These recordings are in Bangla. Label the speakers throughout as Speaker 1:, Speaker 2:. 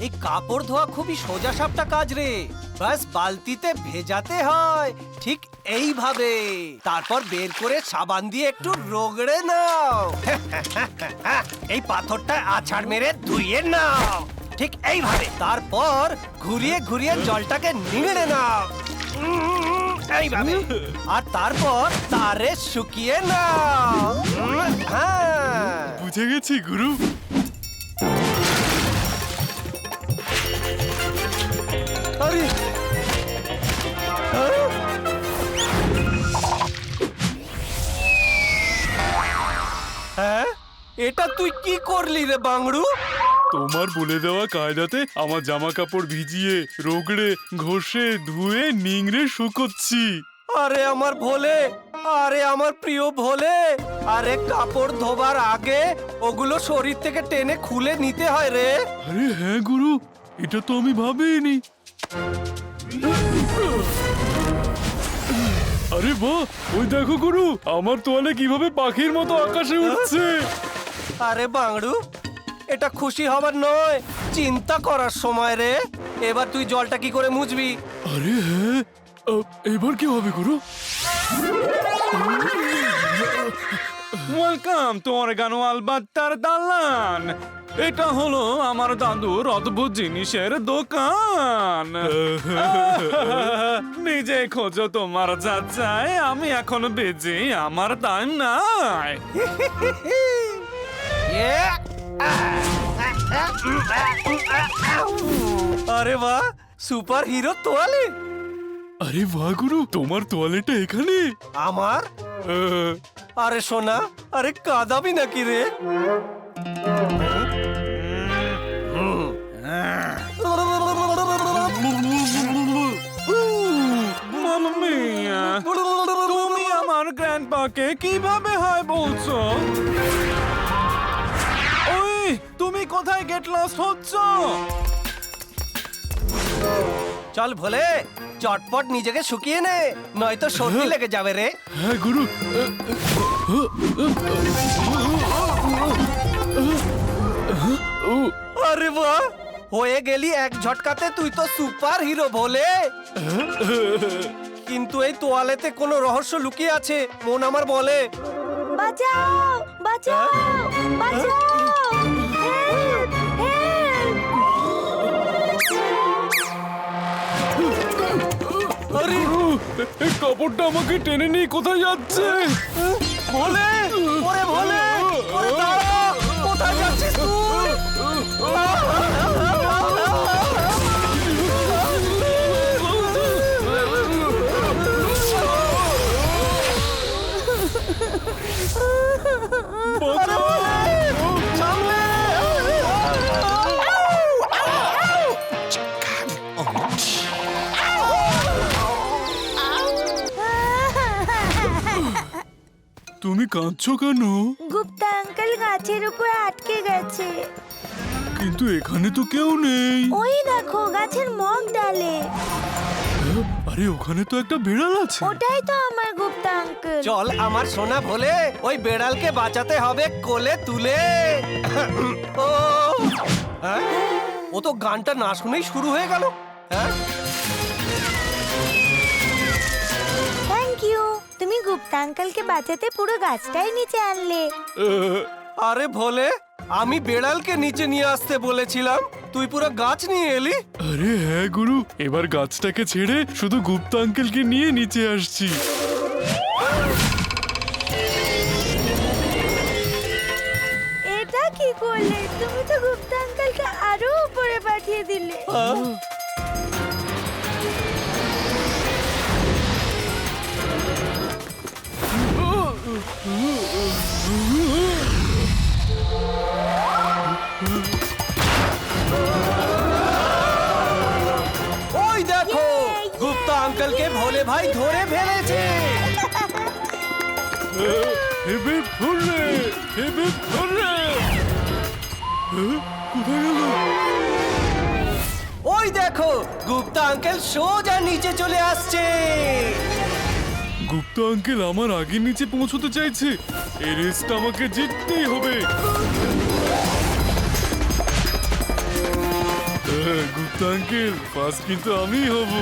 Speaker 1: এই কাপড় ধোয়া খুবই সোজা সাপটা কাজ রে। বাস বালতিতে ভেজাতে হয় ঠিক এইভাবে, তারপর বের করে সাবান দিয়ে একটু রগড়ে নাও। এই পাথরটা আছাড় মেরে ধুইয়ে নাও ঠিক এইভাবে, তারপর ঘুরিয়ে ঘুরিয়ে জলটাকে নিংড়ে নাও এইভাবে, আর তারপর তারে শুকিয়ে নাও। হ্যাঁ,
Speaker 2: বুঝে গেছি গুরু।
Speaker 1: আরে হ্যাঁ, এটা তুই কি করলি রে বাংড়ু?
Speaker 2: তোমার বলে দেওয়া কায়দাতে আমার জামা কাপড় ভিজিয়ে রগড়ে ঘষে ধুয়ে নিংড়ে শুকোচ্ছি।
Speaker 1: আরে আমার ভোলে, আরে আমার প্রিয় ভোলে, আরে কাপড় ধোবার আগে ওগুলো শরীর থেকে টেনে খুলে নিতে হয় রে।
Speaker 2: আরে হ্যাঁ গুরু, এটা তো আমি ভাবিনি। আরে বাহ, ওই দেখো গুরু, আমার তোয়ালে কিভাবে পাখির মতো আকাশে উঠছে।
Speaker 1: আরে বাংড়ু, এটা খুশি হবার নয়, চিন্তা করার সময় রে। এবার তুই জলটা কি করে মুছবি?
Speaker 2: আরে হ্যাঁ, এবার কি হবে গুরু?
Speaker 3: ওয়েলকাম টু অরেগানো আলবাত্তার দালান। এটা হলো আমার দাদুর অদ্ভুত জিনিসের দোকান। নিজে খোঁজো তোমার যা চাই, আমি এখন বিজি, আমার টাইম নাই।
Speaker 1: আরে বাহ, সুপার হিরো তোয়ালে।
Speaker 2: আরে বাহ গুরু, তোমার তোয়ালেটা এখানে?
Speaker 1: আমার? আরে সোনা, আরে কাঁদাবি নাকি রে?
Speaker 3: মাম্মা মিয়া, তুমি আমার গ্র্যান্ডপাকে কিভাবে হয় বলছো? ওই, তুমি কোথায় গেট লস্ট হচ্ছ?
Speaker 1: চল ভোলে, চটপট নিজেকে শুকিয়ে নে, নয়তো সর্দি লেগে যাবে রে।
Speaker 2: হ্যাঁ গুরু।
Speaker 1: আরে বাহ, হয়ে গেলি এক ঝটকাতে তুই তো সুপার হিরো ভোলে। কিন্তু এই তোয়ালেতে কোনো রহস্য লুকিয়ে আছে, মন আমার বলে।
Speaker 4: বাঁচাও বাঁচাও বাঁচাও, হেল্প হেল্প।
Speaker 1: আরে
Speaker 2: এই কাপড়টা আমাকে টেনে নিয়ে কোথায় যাচ্ছে?
Speaker 1: ভোলে, ওরে ভোলে, ওরে দাঁড়া, কোথায় যাচ্ছিস তুই?
Speaker 2: তুমি কাঁদছো কেন?
Speaker 4: গুপ্তা আঙ্কেল গাছের উপর আটকে গেছে।
Speaker 2: কিন্তু এখানে তো কেউ নেই।
Speaker 4: ওই দেখো গাছের মগ ডালে।
Speaker 2: আরে ওখানে তো একটা বিড়াল আছে।
Speaker 4: ওটাই তো আমার গুপ্তা আঙ্কেল।
Speaker 1: চল আমার সোনা ভোলে, ওই বেড়ালকে বাঁচাতে হবে কোলে তুলে। ও হ্যাঁ? ও তো গানটা না শুনেই শুরু হয়ে গেল। হ্যাঁ,
Speaker 4: থ্যাংক ইউ, তুমি গুপ্তা আঙ্কেলকে বাঁচাতে পুরো গাছটাই নিচে আনলে।
Speaker 1: আরে ভোলে, আমি বেড়ালকে নিচে নিয়ে আসতে বলেছিলাম, তুই পুরো গাছ নিয়ে এলি।
Speaker 2: আরে হ্যাঁ গুরু, এবার গাছটাকে ছেড়ে শুধু গুপ্তা আঙ্কেলকে নিয়ে নিচে আসছি।
Speaker 4: এটা কি করলে? তুমি তো গুপ্তা আঙ্কেলকে আরো উপরে পাঠিয়ে দিলে।
Speaker 1: ওই দেখো, গুপ্তা আঙ্কেলকে ভোলে ভাই ধরে ফেলেছে।
Speaker 2: হেবে ফুলে, হেবে ফুলে। কোথায় গেল?
Speaker 1: ওই দেখো, গুপ্তা আঙ্কেল সোজা নিচে চলে আসছে।
Speaker 2: গুপ্তা আঙ্কেল আমার আগে নিচে পৌঁছতে চাইছে। এই রেসটা আমাকে জিততেই হবে। গুপ্তা আঙ্কেল, ফার্স্ট কিন্তু আমি হব।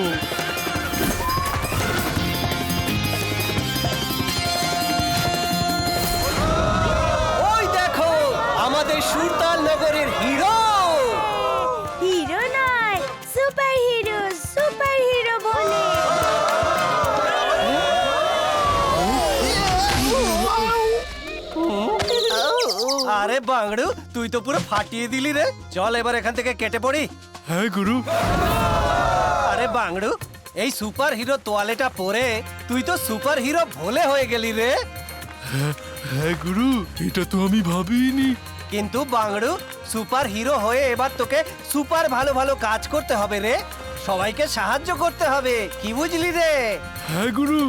Speaker 1: ওই দেখো আমাদের সুরতাল নগরের হিরো।
Speaker 4: হিরো নয়, সুপার হিরো, সুপার হিরো বলে।
Speaker 1: আরে বাংড়ু, তুই তো পুরো ফাটিয়ে দিলি রে। চল এবার এখান থেকে কেটে পড়ি।
Speaker 2: হ্যাঁ গুরু।
Speaker 1: আরে বাংড়ু, এই সুপার হিরো তোয়ালেটা পরে তুই তো সুপার হিরো ভোলে হয়ে গেলি রে।
Speaker 2: হ্যাঁ গুরু, এটা তো আমি ভাবিনি।
Speaker 1: কিন্তু বাংড়ু, সুপার হিরো হয়ে এবার তোকে সুপার ভালো ভালো কাজ করতে হবে রে। সবাইকে সাহায্য করতে হবে, কি বুঝলি রে?
Speaker 2: হ্যাঁ গুরু।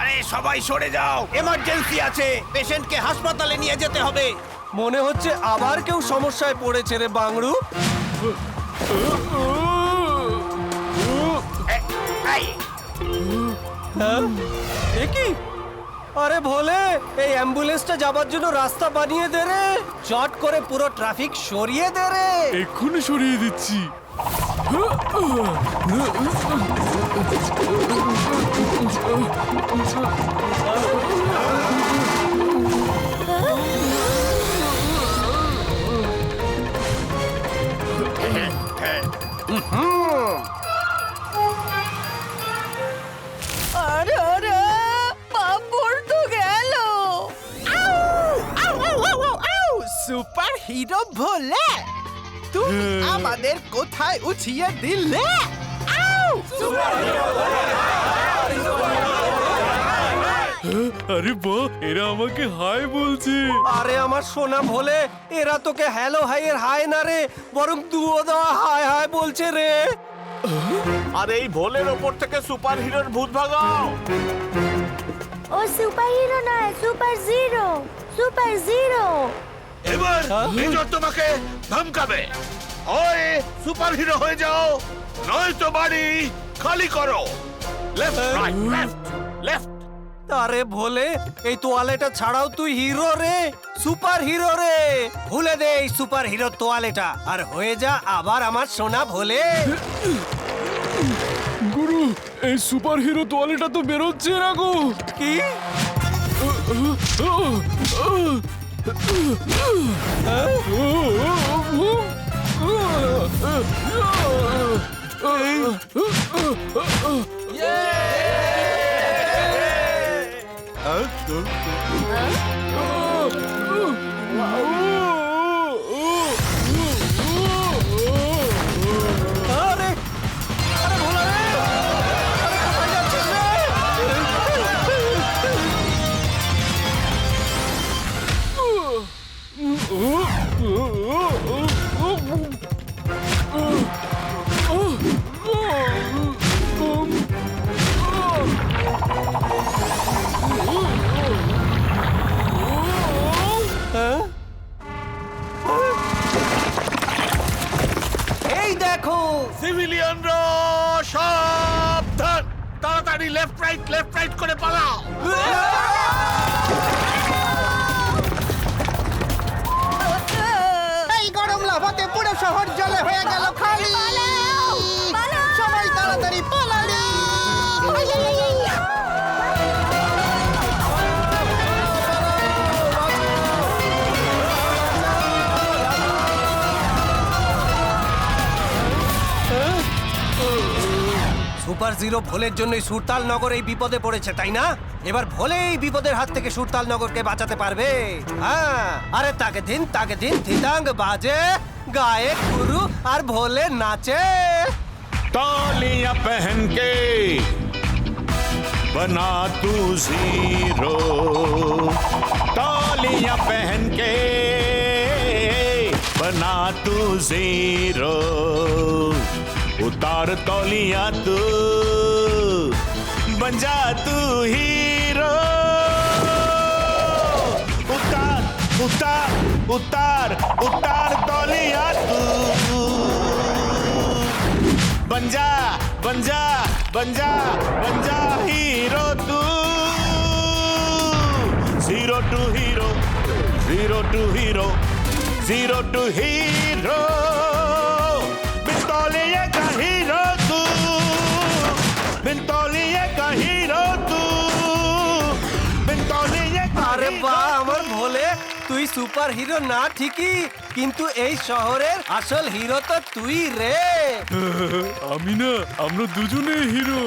Speaker 5: আরে সবাই সরে যাও, এমার্জেন্সি আছে, পেশেন্টকে হাসপাতালে নিয়ে যেতে হবে।
Speaker 1: মনে হচ্ছে আবার কেউ সমস্যায় পড়েছে রে বাংড়ু।
Speaker 5: এই,
Speaker 1: হ্যাঁ? এ কি? আরে ভোলে, এই অ্যাম্বুলেন্সটা যাবার জন্য রাস্তা বানিয়ে দে রে। চট করে পুরো ট্রাফিক সরিয়ে দে রে।
Speaker 2: এক্ষুনি সরিয়ে দিচ্ছি।
Speaker 4: আরে আরে, পাপড় তো গেল।
Speaker 5: সুপার হিরো ভোলে, তুমি আমাদের কোথায় উঠিয়ে দিলে?
Speaker 2: আরে বাহ, এরা আমাকে হাই বলছে।
Speaker 1: আরে আমার সোনা ভোলে, এরা তোকে হ্যালো হাই এর হাই না রে, বরং দুও দেওয়া হাই হাই বলছে রে।
Speaker 5: আর এই ভোলের ওপর থেকে সুপার হিরোর ভূত ভাগাও।
Speaker 4: ও সুপার হিরো নয়, সুপার জিরো, সুপার জিরো।
Speaker 5: এবার মেজর তোমাকে ধমকাবে, হয় সুপার হিরো হয়ে যাও, নয়তো বাড়ি খালি করো। Left right left left.
Speaker 1: আরে ভোলে, এই তোয়ালেটা ছাড়াও তুই হিরো রে, সুপার হিরো রে। ভুলে দে এই সুপার হিরো তোয়ালেটা আর হয়ে যা আবার আমার সোনা ভোলে।
Speaker 2: গুরু, এই সুপার হিরো তোয়ালেটা তো বেরোচ্ছে না গো।
Speaker 1: কি? আরে আরে ভোলা রে, আরে কোথায় যাচ্ছিস রে? হ্যাঁ? এই দেখো,
Speaker 5: সিভিলিয়ানরা সাবধান, তাড়াতাড়ি লেফট রাইট করে পালাও।
Speaker 6: এই গরম লাভাতে পুরো শহর জলে হয়ে গেল খালি। সবাই তাড়াতাড়ি পালালি।
Speaker 1: সুপার জিরো ভোলের জন্যই সুরতাল নগর এই বিপদে পড়েছে, তাই না? এবার ভোলে এই বিপদের হাত থেকে সুরতাল নগরকে বাঁচাতে পারবে। হ্যাঁ, আরে তাকে দিন ধিতাঙ্গ বাজে, গায়ে গুরু আর ভোলে নাচে।
Speaker 7: तालियां पहन के बना तू हीरो, तालियां पहन के बना तू हीरो, उतार तौलियां तू बन जा तू हीरो, उतार उतार उतार उतार तौलियां तू, बन जा बन जा बन जा बन जा हीरो तू। zero to hero, zero to hero. Bintoliye ka hero tu, bintoliye ka hero tu, bintoliye ka
Speaker 1: আরে
Speaker 7: hero
Speaker 1: বাহ
Speaker 7: tu.
Speaker 1: আমার ভোলে, তুই সুপার হিরো না ঠিকই, কিন্তু এই শহরের আসল হিরো তো তুই রে।
Speaker 2: আমি না, আমরা দুজনে হিরো।